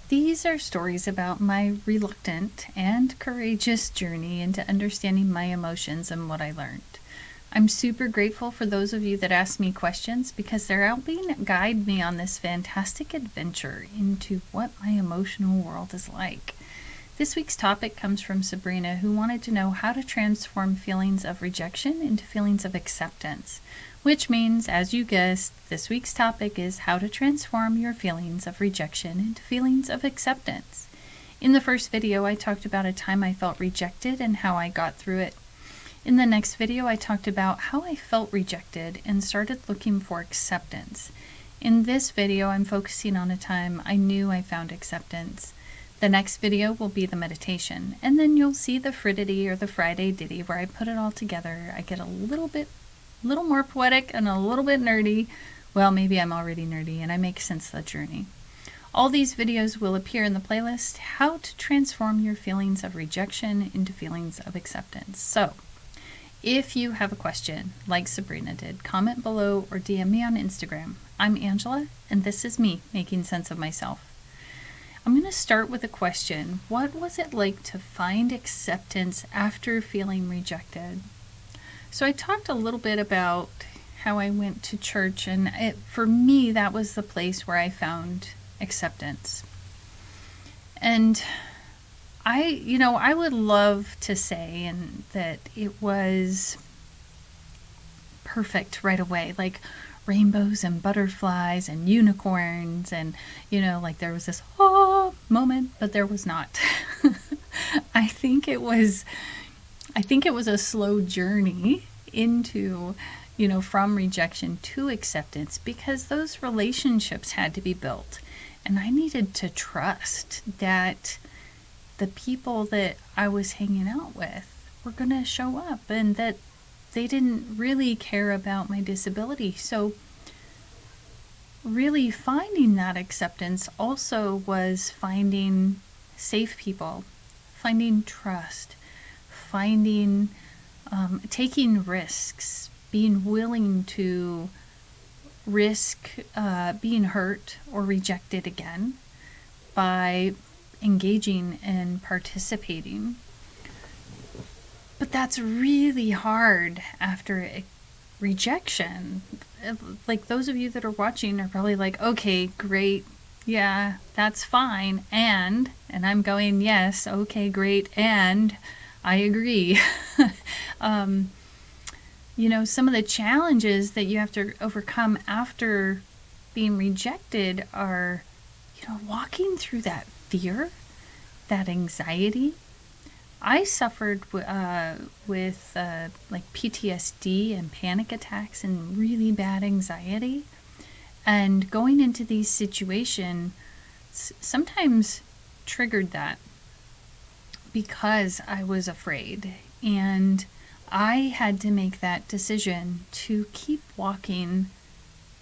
These are stories about my reluctant and courageous journey into understanding my emotions and what I learned. I'm super grateful for those of you that ask me questions because they're helping guide me on this fantastic adventure into what my emotional world is like. This week's topic comes from Sabrina, who wanted to know how to transform feelings of rejection into feelings of acceptance, which means, as you guessed, this week's topic is how to transform your feelings of rejection into feelings of acceptance. In the first video, I talked about a time I felt rejected and how I got through it. In the next video, I talked about how I felt rejected and started looking for acceptance. In this video, I'm focusing on a time I knew I found acceptance. The next video will be the meditation, and then you'll see the Friday or the Friday ditty where I put it all together. I get a little more poetic and a little bit nerdy. Well, maybe I'm already nerdy and I make sense of the journey. All these videos will appear in the playlist, How to Transform Your Feelings of Rejection into Feelings of Acceptance. So, if you have a question, like Sabrina did, comment below or DM me on Instagram. I'm Angela, and this is me making sense of myself. I'm going to start with a question. What was it like to find acceptance after feeling rejected? So I talked a little bit about how I went to church, and for me, that was the place where I found acceptance. And I would love to say that it was perfect right away, like rainbows and butterflies and unicorns, and like there was this moment, but there was not. I think it was a slow journey into, from rejection to acceptance, because those relationships had to be built, and I needed to trust that the people that I was hanging out with were going to show up and that they didn't really care about my disability. So really finding that acceptance also was finding safe people, finding trust, finding, taking risks, being willing to risk being hurt or rejected again by engaging and participating. But that's really hard after rejection. Like, those of you that are watching are probably like, okay, great, yeah, that's fine, and I'm going, yes, okay, great, and I agree. Some of the challenges that you have to overcome after being rejected are, walking through that fear, that anxiety. I suffered with like PTSD and panic attacks and really bad anxiety. And going into these situations sometimes triggered that because I was afraid. And I had to make that decision to keep walking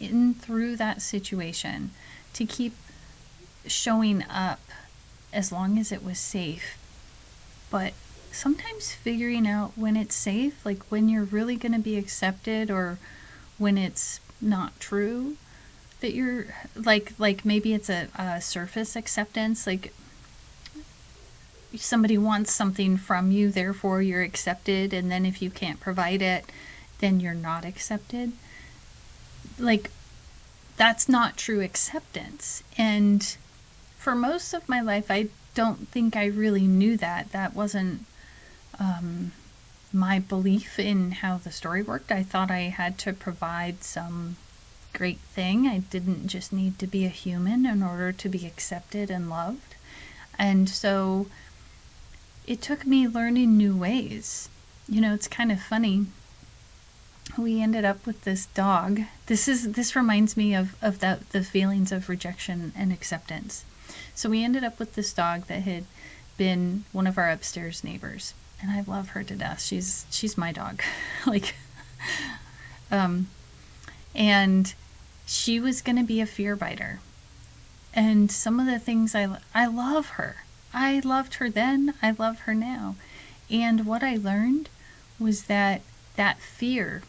in through that situation, to keep showing up as long as it was safe. But sometimes figuring out when it's safe, like when you're really going to be accepted, or when it's not true, that you're like maybe it's a surface acceptance, like somebody wants something from you, therefore you're accepted, and then if you can't provide it, then you're not accepted. Like, that's not true acceptance. And for most of my life, I don't think I really knew that. That wasn't my belief in how the story worked. I thought I had to provide some great thing. I didn't just need to be a human in order to be accepted and loved. And so it took me learning new ways. It's kind of funny. We ended up with this dog. This reminds me of the feelings of rejection and acceptance. So we ended up with this dog that had been one of our upstairs neighbors, and I love her to death. She's my dog. And she was going to be a fear biter. And some of the things I love her. I loved her then, I love her now. And what I learned was that fear,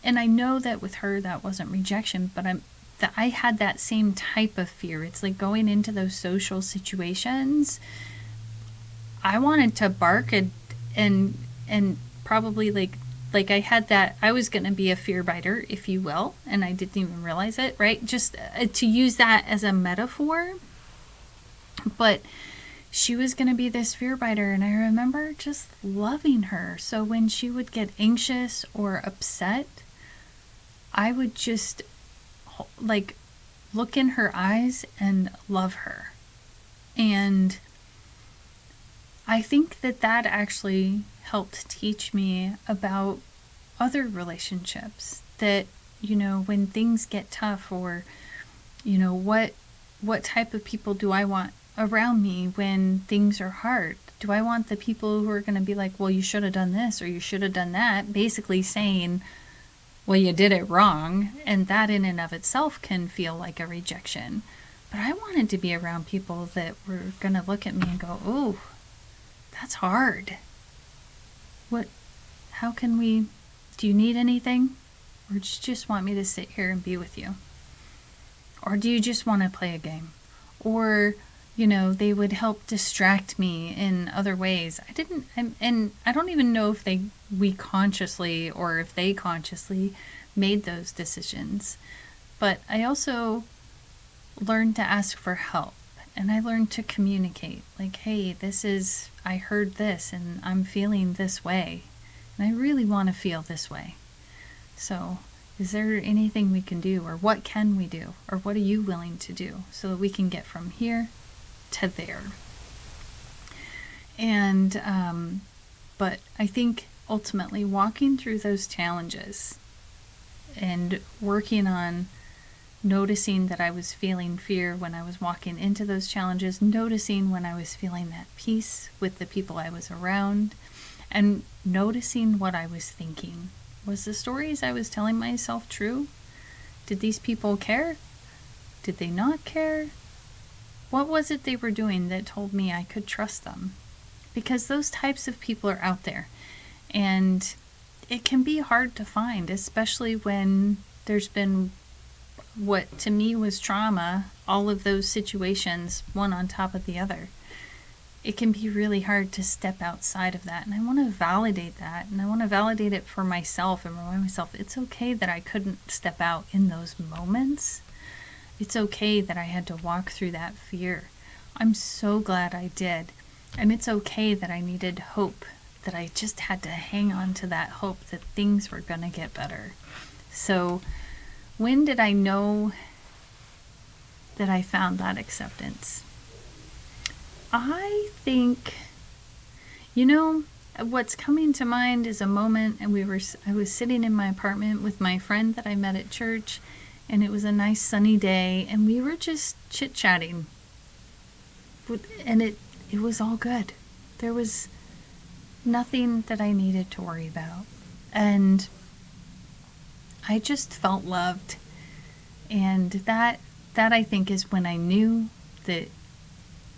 and I know that with her that wasn't rejection, that I had that same type of fear. It's like going into those social situations, I wanted to bark and probably like I had that, I was going to be a fear biter, if you will, and I didn't even realize it, right? Just to use that as a metaphor. But she was going to be this fear biter, and I remember just loving her. So when she would get anxious or upset, I would just like look in her eyes and love her. And I think that that actually helped teach me about other relationships, that, you know, when things get tough, or, you know, what type of people do I want around me when things are hard? Do I want the people who are going to be like, well, you should have done this or you should have done that, basically saying, well, you did it wrong, and that in and of itself can feel like a rejection. But I wanted to be around people that were going to look at me and go, oh, that's hard. How can we, do you need anything? Or do you just want me to sit here and be with you? Or do you just want to play a game? Or, you know, they would help distract me in other ways. And I don't even know if we consciously or if they consciously made those decisions. But I also learned to ask for help, and I learned to communicate. Like, hey, I heard this and I'm feeling this way, and I really want to feel this way. So is there anything we can do, or what can we do, or what are you willing to do so that we can get from here to there? And but I think ultimately walking through those challenges and working on noticing that I was feeling fear when I was walking into those challenges, noticing when I was feeling that peace with the people I was around, and noticing what I was thinking. Was the stories I was telling myself true? Did these people care? Did they not care? What was it they were doing that told me I could trust them? Because those types of people are out there, and it can be hard to find, especially when there's been what to me was trauma, all of those situations, one on top of the other. It can be really hard to step outside of that. And I want to validate that. And I want to validate it for myself and remind myself it's okay that I couldn't step out in those moments. It's okay that I had to walk through that fear. I'm so glad I did. And it's okay that I needed hope, that I just had to hang on to that hope that things were going to get better. So when did I know that I found that acceptance? I think, you know, what's coming to mind is a moment, and I was sitting in my apartment with my friend that I met at church, and it was a nice sunny day, and we were just chit-chatting, and it was all good. There was nothing that I needed to worry about, and I just felt loved. And that I think is when I knew that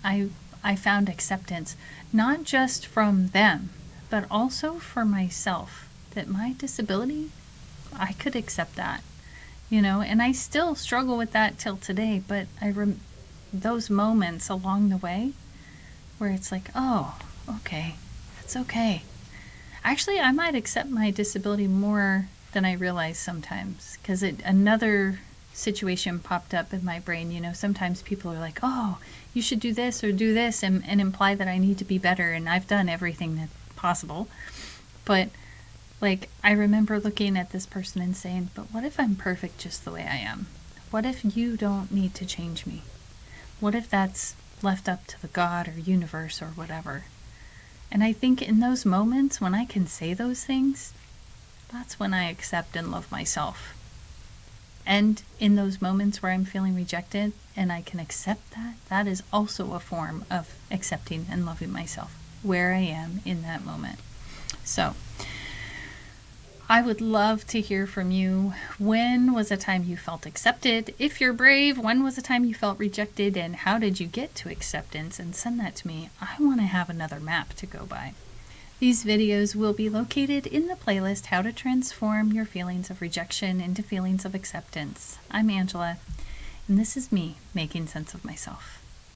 I found acceptance, not just from them, but also for myself, that my disability, I could accept that, you know, and I still struggle with that till today, but those moments along the way where it's like, oh, okay, that's okay. Actually, I might accept my disability more than I realize sometimes, because another situation popped up in my brain. You know, sometimes people are like, oh, you should do this or do this, and imply that I need to be better, and I've done everything that's possible. But like, I remember looking at this person and saying, but what if I'm perfect just the way I am? What if you don't need to change me? What if that's left up to the God or universe or whatever? And I think in those moments when I can say those things, that's when I accept and love myself. And in those moments where I'm feeling rejected and I can accept that, that is also a form of accepting and loving myself, where I am in that moment. So I would love to hear from you. When was a time you felt accepted? If you're brave, when was a time you felt rejected, and how did you get to acceptance? And send that to me. I want to have another map to go by. These videos will be located in the playlist How to Transform Your Feelings of Rejection into Feelings of Acceptance. I'm Angela, and this is me making sense of myself.